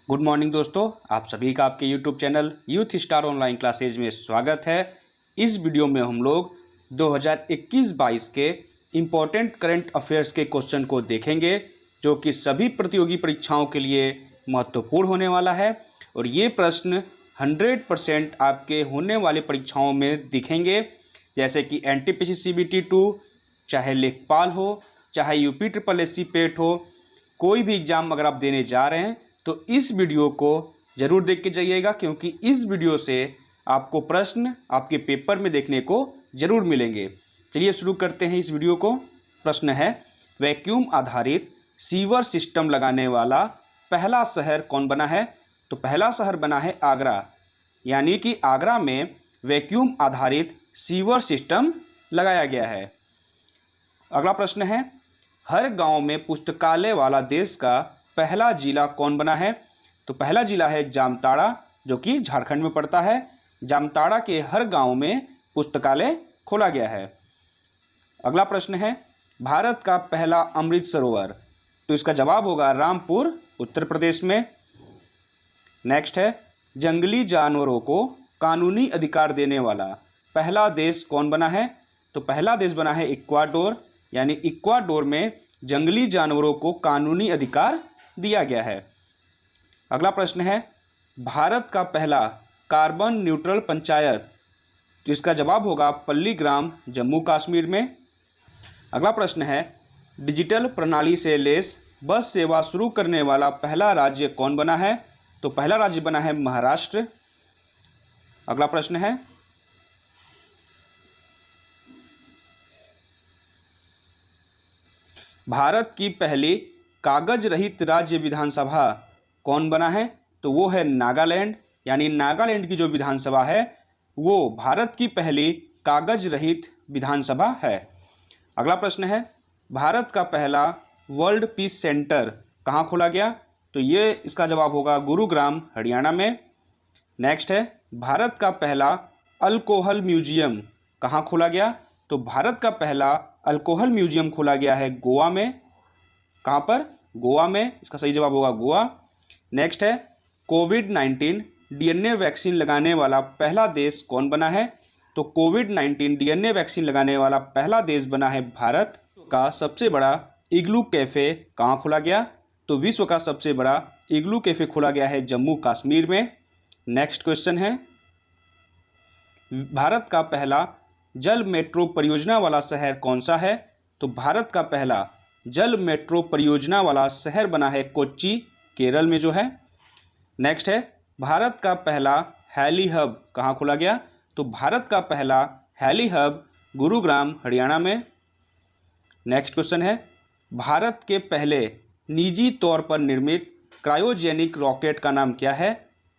Good morning दोस्तों, आप सभी का आपके YouTube channel youth star online classes में स्वागत है। इस वीडियो में हम लोग 2021-22 के इम्पोर्टेंट करंट अफेयर्स के क्वेश्चन को देखेंगे, जो कि सभी प्रतियोगी परीक्षाओं के लिए महत्वपूर्ण होने वाला है। और ये प्रश्न 100% आपके होने वाले परीक्षाओं में दिखेंगे, जैसे कि NTPC CBT 2, चाहे लेखपाल हो, चाहे UPSSC पेट हो, कोई भी एग्ज़ाम अगर आप देने जा रहे हैं तो इस वीडियो को ज़रूर देख के जाइएगा, क्योंकि इस वीडियो से आपको प्रश्न आपके पेपर में देखने को ज़रूर मिलेंगे। चलिए शुरू करते हैं इस वीडियो को। प्रश्न है, वैक्यूम आधारित सीवर सिस्टम लगाने वाला पहला शहर कौन बना है? तो पहला शहर बना है आगरा, यानी कि आगरा में वैक्यूम आधारित सीवर सिस्टम लगाया गया है। अगला प्रश्न है, हर गांव में पुस्तकालय वाला देश का पहला जिला कौन बना है? तो पहला जिला है जामताड़ा, जो कि झारखंड में पड़ता है। जामताड़ा के हर गांव में पुस्तकालय खोला गया है। अगला प्रश्न है, भारत का पहला अमृत सरोवर? तो इसका जवाब होगा रामपुर, उत्तर प्रदेश में। नेक्स्ट है, जंगली जानवरों को कानूनी अधिकार देने वाला पहला देश कौन बना है? तो पहला देश बना है इक्वाडोर, यानी इक्वाडोर में जंगली जानवरों को कानूनी अधिकार दिया गया है। अगला प्रश्न है, भारत का पहला कार्बन न्यूट्रल पंचायत? तो इसका जवाब होगा पल्लीग्राम, जम्मू कश्मीर में। अगला प्रश्न है, डिजिटल प्रणाली से लैस बस सेवा शुरू करने वाला पहला राज्य कौन बना है? तो पहला राज्य बना है महाराष्ट्र। अगला प्रश्न है, भारत की पहली कागज रहित राज्य विधानसभा कौन बना है? तो वो है नागालैंड, यानी नागालैंड की जो विधानसभा है वो भारत की पहली कागज रहित विधानसभा है। अगला प्रश्न है, भारत का पहला वर्ल्ड पीस सेंटर कहाँ खोला गया? तो ये इसका जवाब होगा गुरुग्राम, हरियाणा में। नेक्स्ट है, भारत का पहला अल्कोहल म्यूजियम कहाँ खोला गया? तो भारत का पहला अल्कोहल म्यूजियम खोला गया है गोवा में। कहाँ पर? गोवा में। इसका सही जवाब होगा गोवा। नेक्स्ट है, कोविड-19 DNA वैक्सीन लगाने वाला पहला देश कौन बना है? तो कोविड-19 DNA वैक्सीन लगाने वाला पहला देश बना है भारत। का सबसे बड़ा इग्लू कैफ़े कहाँ खोला गया? तो विश्व का सबसे बड़ा इग्लू कैफ़े खोला गया है जम्मू कश्मीर में। नेक्स्ट क्वेश्चन है, भारत का पहला जल मेट्रो परियोजना वाला शहर कौन सा है? तो भारत का पहला जल मेट्रो परियोजना वाला शहर बना है कोच्चि, केरल में जो है। नेक्स्ट है, भारत का पहला हेली हब कहाँ खोला गया? तो भारत का पहला हेली हब गुरुग्राम, हरियाणा में। नेक्स्ट क्वेश्चन है, भारत के पहले निजी तौर पर निर्मित क्रायोजेनिक रॉकेट का नाम क्या है?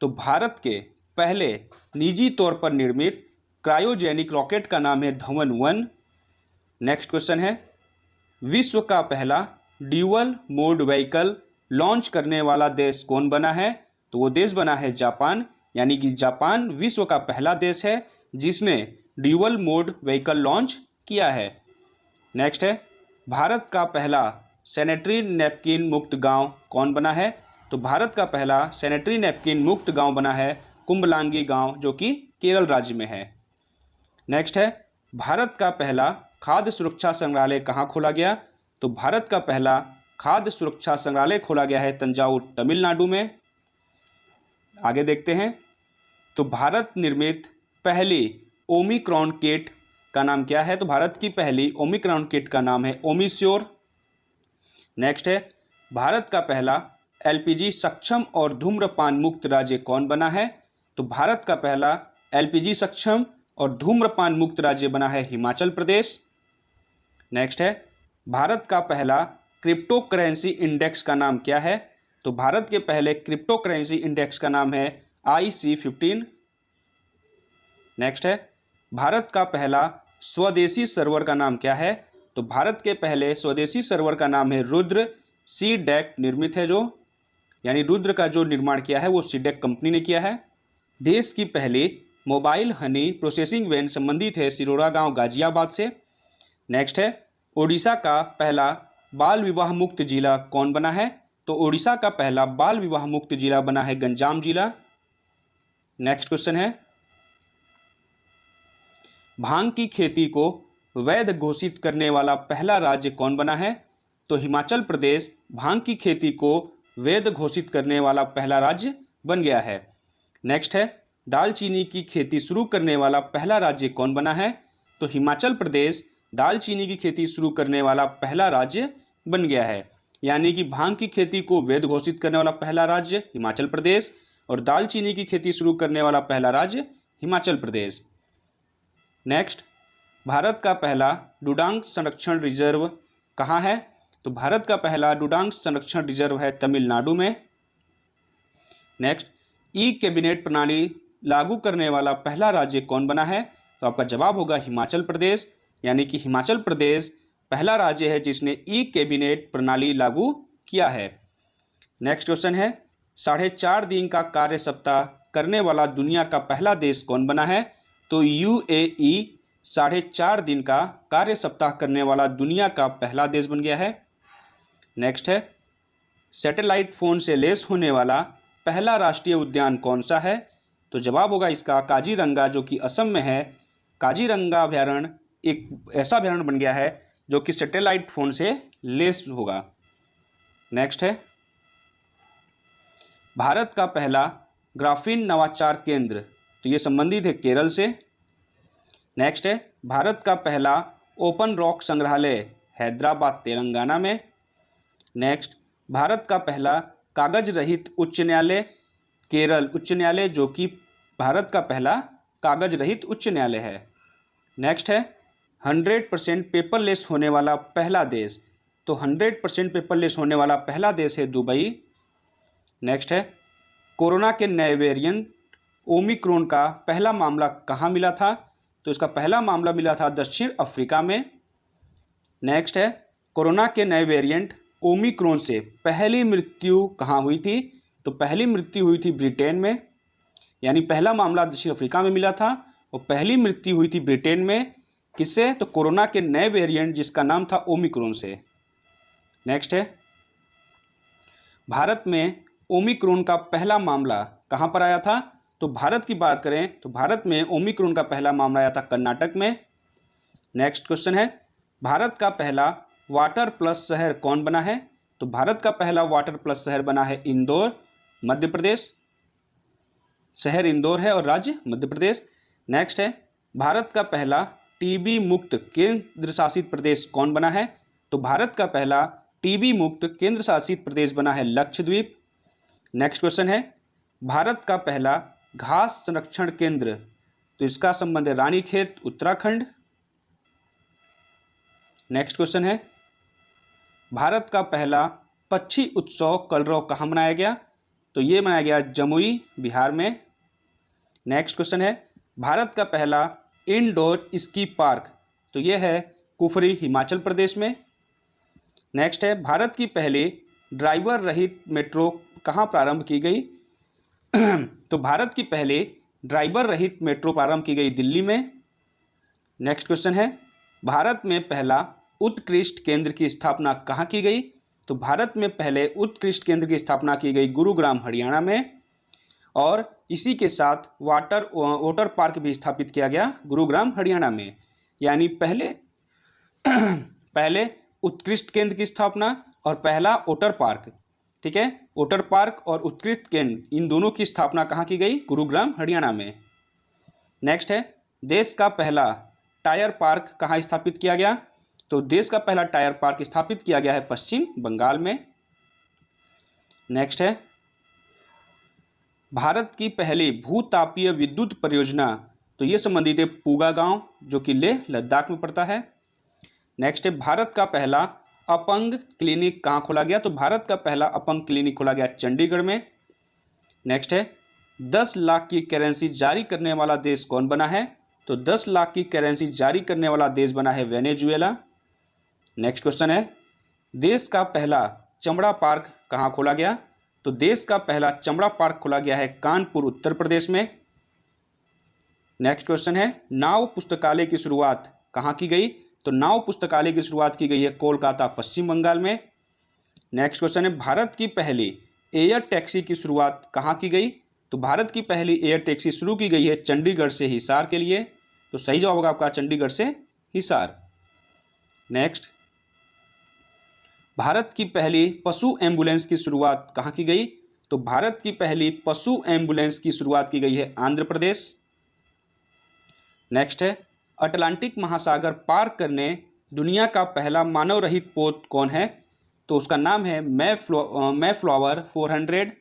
तो भारत के पहले निजी तौर पर निर्मित क्रायोजेनिक रॉकेट का नाम है धवन-1। नेक्स्ट क्वेश्चन है, विश्व का पहला ड्यूअल मोड व्हीकल लॉन्च करने वाला देश कौन बना है? तो वो देश बना है जापान, यानी कि जापान विश्व का पहला देश है जिसने ड्यूअल मोड व्हीकल लॉन्च किया है। नेक्स्ट है, भारत का पहला सैनिटरी नैपकिन मुक्त गांव कौन बना है? तो भारत का पहला सैनिटरी नैपकिन मुक्त गांव बना है कुंबलांगी गांव, जो कि केरल राज्य में है। नेक्स्ट है, भारत का पहला खाद्य सुरक्षा संग्रहालय कहाँ खोला गया? तो भारत का पहला खाद्य सुरक्षा संग्रहालय खोला गया है तंजावुर, तमिलनाडु में। आगे देखते हैं, तो भारत निर्मित पहली ओमिक्रॉन किट का नाम क्या है? तो भारत की पहली ओमिक्रॉन किट का नाम है ओमिश्योर। नेक्स्ट है, भारत का पहला LPG सक्षम और धूम्रपान मुक्त राज्य कौन बना है? तो भारत का पहला LPG सक्षम और धूम्रपान मुक्त राज्य बना है हिमाचल प्रदेश। नेक्स्ट है, भारत का पहला क्रिप्टो करेंसी इंडेक्स का नाम क्या है? तो भारत के पहले क्रिप्टो करेंसी इंडेक्स का नाम है IC15। नेक्स्ट है, भारत का पहला स्वदेशी सर्वर का नाम क्या है? तो भारत के पहले स्वदेशी सर्वर का नाम है रुद्र। सीडेक निर्मित है जो, यानी रुद्र का जो निर्माण किया है वो सीडेक कंपनी ने किया है। देश की पहली मोबाइल हनी प्रोसेसिंग वैन संबंधित है सिरोड़ा गांव, गाजियाबाद से। नेक्स्ट है, ओडिशा का पहला बाल विवाह मुक्त जिला कौन बना है? तो उड़ीसा का पहला बाल विवाह मुक्त जिला बना है गंजाम जिला। नेक्स्ट क्वेश्चन है, भांग की खेती को वैध घोषित करने वाला पहला राज्य कौन बना है? तो हिमाचल प्रदेश भांग की खेती को वैध घोषित करने वाला पहला राज्य बन गया है। नेक्स्ट है, दालचीनी की खेती शुरू करने वाला पहला राज्य कौन बना है? तो हिमाचल प्रदेश दालचीनी की खेती शुरू करने वाला पहला राज्य बन गया है। यानी कि भांग की खेती को वैध घोषित करने वाला पहला राज्य हिमाचल प्रदेश और दालचीनी की खेती शुरू करने वाला पहला राज्य हिमाचल प्रदेश। नेक्स्ट, भारत का पहला डुडांग संरक्षण रिजर्व कहाँ है? तो भारत का पहला डुडांग संरक्षण रिजर्व है तमिलनाडु में। नेक्स्ट, ई कैबिनेट प्रणाली लागू करने वाला पहला राज्य कौन बना है? तो आपका जवाब होगा हिमाचल प्रदेश। यानी कि हिमाचल प्रदेश पहला राज्य है जिसने ई कैबिनेट प्रणाली लागू किया है। नेक्स्ट क्वेश्चन है, 4.5 दिन का कार्य सप्ताह करने वाला दुनिया का पहला देश कौन बना है? तो यूएई 4.5 दिन का कार्य सप्ताह करने वाला दुनिया का पहला देश बन गया है। नेक्स्ट है, सैटेलाइट फोन से लैस होने वाला पहला राष्ट्रीय उद्यान कौन सा है? तो जवाब होगा इसका काजीरंगा, जो कि असम में है। काजीरंगा अभयारण्य एक ऐसा अभयारण्य बन गया है जो कि सैटेलाइट फोन से लैस होगा। नेक्स्ट है, भारत का पहला ग्राफीन नवाचार केंद्र, तो ये संबंधित है केरल से। नेक्स्ट है, भारत का पहला ओपन रॉक संग्रहालय हैदराबाद तेलंगाना में। नेक्स्ट, भारत का पहला कागज रहित उच्च न्यायालय केरल उच्च न्यायालय, जो कि भारत का पहला कागज रहित उच्च न्यायालय है। नेक्स्ट है, 100% पेपरलेस होने वाला पहला देश, तो 100% पेपरलेस होने वाला पहला देश है दुबई। नेक्स्ट है, कोरोना के नए वेरिएंट ओमिक्रॉन का पहला मामला कहाँ मिला था? तो इसका पहला मामला मिला था दक्षिण अफ्रीका में। नेक्स्ट है, कोरोना के नए वेरिएंट ओमिक्रॉन से पहली मृत्यु कहाँ हुई थी? तो पहली मृत्यु हुई थी ब्रिटेन में। यानी पहला मामला दक्षिण अफ्रीका में मिला था और पहली मृत्यु हुई थी ब्रिटेन में। किससे? तो कोरोना के नए वेरिएंट जिसका नाम था ओमिक्रॉन से। नेक्स्ट है, भारत में ओमिक्रॉन का पहला मामला कहाँ पर आया था? तो भारत की बात करें तो भारत में ओमिक्रॉन का पहला मामला आया था कर्नाटक में। नेक्स्ट क्वेश्चन है, भारत का पहला वाटर प्लस शहर कौन बना है? तो भारत का पहला वाटर प्लस शहर बना है इंदौर, मध्य प्रदेश। शहर इंदौर है और राज्य मध्य प्रदेश। नेक्स्ट है, भारत का पहला टीबी मुक्त केंद्र शासित प्रदेश कौन बना है? तो भारत का पहला टीबी मुक्त केंद्र शासित प्रदेश बना है लक्षद्वीप। नेक्स्ट क्वेश्चन है, भारत का पहला घास संरक्षण केंद्र, तो इसका संबंध है रानीखेत उत्तराखंड। नेक्स्ट क्वेश्चन है, भारत का पहला पक्षी उत्सव कलरव कहाँ मनाया गया? तो ये मनाया गया जमुई बिहार में। नेक्स्ट क्वेश्चन है, भारत का पहला इंडोर स्की पार्क, तो ये है कुफरी हिमाचल प्रदेश में। नेक्स्ट है, भारत की पहली ड्राइवर रहित मेट्रो कहाँ प्रारंभ की गई? तो भारत की पहले ड्राइवर रहित मेट्रो प्रारंभ की गई दिल्ली में। नेक्स्ट क्वेश्चन है, भारत में पहला उत्कृष्ट केंद्र की स्थापना कहाँ की गई? तो भारत में पहले उत्कृष्ट केंद्र की स्थापना की गई गुरुग्राम हरियाणा में। और इसी के साथ वाटर पार्क भी स्थापित किया गया गुरुग्राम हरियाणा में। यानी पहले पहले उत्कृष्ट केंद्र की स्थापना और पहला वाटर पार्क, ठीक है, वाटर पार्क और उत्कृष्ट केंद्र इन दोनों की स्थापना कहाँ की गई? गुरुग्राम हरियाणा में। नेक्स्ट है, देश का पहला टायर पार्क कहाँ स्थापित किया गया? तो देश का पहला टायर पार्क स्थापित किया गया है पश्चिम बंगाल में। नेक्स्ट है, भारत की पहली भूतापीय विद्युत परियोजना, तो ये संबंधित है पूगा गांव, जो कि लेह लद्दाख में पड़ता है। नेक्स्ट है, भारत का पहला अपंग क्लिनिक कहाँ खोला गया? तो भारत का पहला अपंग क्लिनिक खोला गया चंडीगढ़ में। नेक्स्ट है, 10 लाख की करेंसी जारी करने वाला देश कौन बना है? तो 10 लाख की करेंसी जारी करने वाला देश बना है वेनेजुएला। नेक्स्ट क्वेश्चन है, देश का पहला चमड़ा पार्क कहाँ खोला गया? तो देश का पहला चमड़ा पार्क खोला गया है कानपुर उत्तर प्रदेश में। नेक्स्ट क्वेश्चन है, नाव पुस्तकालय की शुरुआत कहाँ की गई? तो नाव पुस्तकालय की शुरुआत की गई है कोलकाता पश्चिम बंगाल में। नेक्स्ट क्वेश्चन है, भारत की पहली एयर टैक्सी की शुरुआत कहाँ की गई? तो भारत की पहली एयर टैक्सी शुरू की गई है चंडीगढ़ से हिसार के लिए। तो सही जवाब होगा आपका चंडीगढ़ से हिसार। नेक्स्ट, भारत की पहली पशु एम्बुलेंस की शुरुआत कहाँ की गई? तो भारत की पहली पशु एम्बुलेंस की शुरुआत की गई है आंध्र प्रदेश। नेक्स्ट है, अटलांटिक महासागर पार करने दुनिया का पहला मानव रहित पोत कौन है? तो उसका नाम है मैफ्लावर 400,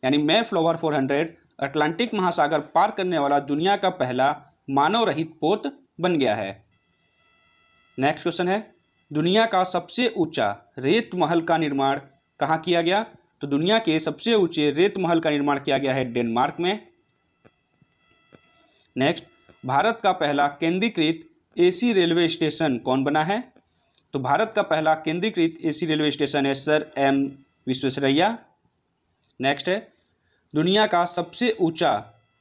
यानी मैफ्लावर 400 अटलांटिक महासागर पार करने वाला दुनिया का पहला मानव रहित पोत बन गया है। नेक्स्ट क्वेश्चन है, दुनिया का सबसे ऊंचा रेत महल का निर्माण कहाँ किया गया? तो दुनिया के सबसे ऊंचे रेत महल का निर्माण किया गया है डेनमार्क में। नेक्स्ट, भारत का पहला केंद्रीकृत एसी रेलवे स्टेशन कौन बना है? तो भारत का पहला केंद्रीकृत एसी रेलवे स्टेशन है सर एम विश्वेश्वरैया। नेक्स्ट है, दुनिया का सबसे ऊंचा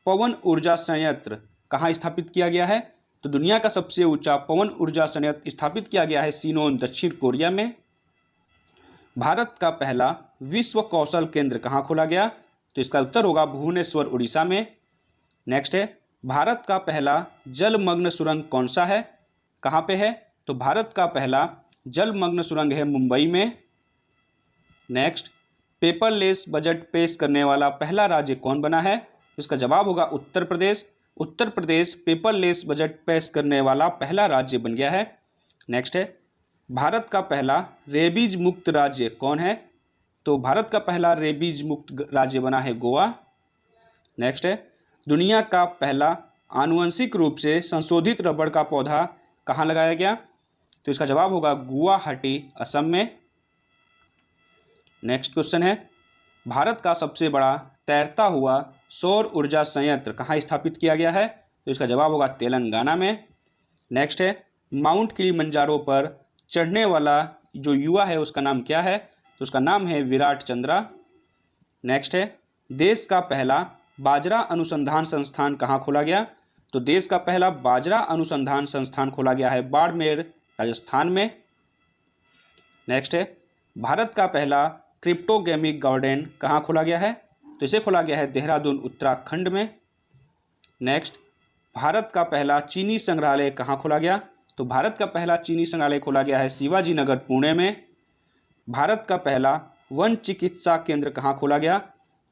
पवन ऊर्जा संयंत्र कहाँ स्थापित किया गया है? तो दुनिया का सबसे ऊंचा पवन ऊर्जा संयंत्र स्थापित किया गया है सीनोन दक्षिण कोरिया में। भारत का पहला विश्व कौशल केंद्र कहाँ खोला गया? तो इसका उत्तर होगा भुवनेश्वर उड़ीसा में। नेक्स्ट है, भारत का पहला जलमग्न सुरंग कौन सा है, कहाँ पे है? तो भारत का पहला जलमग्न सुरंग है मुंबई में। नेक्स्ट, पेपरलेस बजट पेश करने वाला पहला राज्य कौन बना है? इसका जवाब होगा उत्तर प्रदेश। उत्तर प्रदेश पेपरलेस बजट पेश करने वाला पहला राज्य बन गया है। नेक्स्ट है, भारत का पहला रेबीज मुक्त राज्य कौन है? तो भारत का पहला रेबीज मुक्त राज्य बना है गोवा। नेक्स्ट है, दुनिया का पहला आनुवंशिक रूप से संशोधित रबड़ का पौधा कहाँ लगाया गया? तो इसका जवाब होगा गुवाहाटी असम में। नेक्स्ट क्वेश्चन है, भारत का सबसे बड़ा तैरता हुआ सौर ऊर्जा संयंत्र कहाँ स्थापित किया गया है? तो इसका जवाब होगा तेलंगाना में। नेक्स्ट है, माउंट किलिमंजारो पर चढ़ने वाला जो युवा है उसका नाम क्या है? तो उसका नाम है विराट चंद्रा। नेक्स्ट है, देश का पहला बाजरा अनुसंधान संस्थान कहाँ खोला गया? तो देश का पहला बाजरा अनुसंधान संस्थान खोला गया है बाड़मेर राजस्थान में। नेक्स्ट है, भारत का पहला क्रिप्टोगेमिक गार्डन कहाँ खोला गया है? तो इसे खोला गया है देहरादून उत्तराखंड में। नेक्स्ट, भारत का पहला चीनी संग्रहालय कहाँ खोला गया? तो भारत का पहला चीनी संग्रहालय खोला गया है शिवाजी नगर पुणे में। भारत का पहला वन चिकित्सा केंद्र कहाँ खोला गया?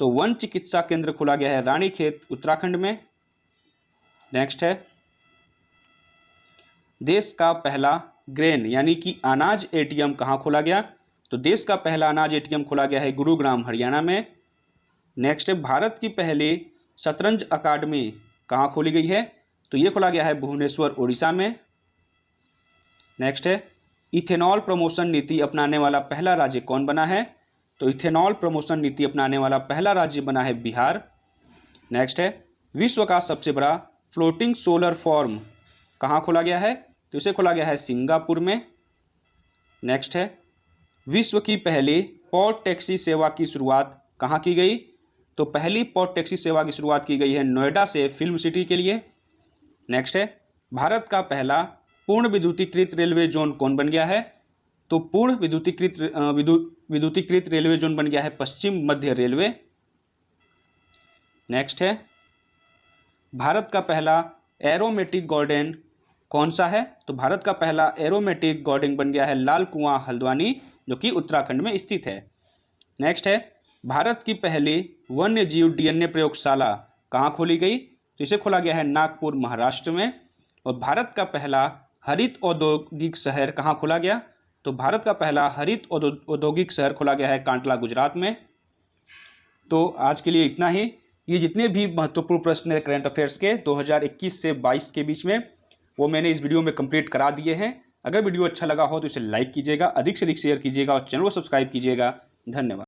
तो वन चिकित्सा केंद्र खोला गया है रानीखेत उत्तराखंड में। नेक्स्ट है, देश का पहला ग्रेन यानी कि अनाज एटीएम कहाँ खोला गया? तो देश का पहला अनाज एटीएम खोला गया है गुरुग्राम हरियाणा में। नेक्स्ट है, भारत की पहली शतरंज अकादमी कहाँ खोली गई है? तो ये खोला गया है भुवनेश्वर उड़ीसा में। नेक्स्ट है, इथेनॉल प्रमोशन नीति अपनाने वाला पहला राज्य कौन बना है? तो इथेनॉल प्रमोशन नीति अपनाने वाला पहला राज्य बना है बिहार। नेक्स्ट है, विश्व का सबसे बड़ा फ्लोटिंग सोलर फॉर्म कहाँ खोला गया है? तो इसे खोला गया है सिंगापुर में। नेक्स्ट है, विश्व की पहली पॉड टैक्सी सेवा की शुरुआत कहाँ की गई? तो पहली पॉड टैक्सी सेवा की शुरुआत की गई है नोएडा से फिल्म सिटी के लिए। नेक्स्ट है, भारत का पहला पूर्ण विद्युतीकृत रेलवे जोन कौन बन गया है? तो पूर्ण विद्युतीकृत रेलवे जोन बन गया है पश्चिम मध्य रेलवे। नेक्स्ट है, भारत का पहला एरोमेटिक गार्डन कौन सा है? तो भारत का पहला एरोमेटिक गार्डन बन गया है लाल कुआं हल्द्वानी जो कि उत्तराखंड में स्थित है। नेक्स्ट है, भारत की पहली वन्य जीव डीएनए प्रयोगशाला कहाँ खोली गई? तो इसे खोला गया है नागपुर महाराष्ट्र में। और भारत का पहला हरित औद्योगिक शहर कहाँ खोला गया? तो भारत का पहला हरित औद्योगिक शहर खोला गया है कांडला गुजरात में। तो आज के लिए इतना ही। ये जितने भी महत्वपूर्ण प्रश्न है करंट अफेयर्स के 2021 से 22 के बीच में वो मैंने इस वीडियो में कंप्लीट करा दिए हैं। अगर वीडियो अच्छा लगा हो तो इसे लाइक कीजिएगा, अधिक से अधिक शेयर कीजिएगा और चैनल को सब्सक्राइब कीजिएगा। धन्यवाद।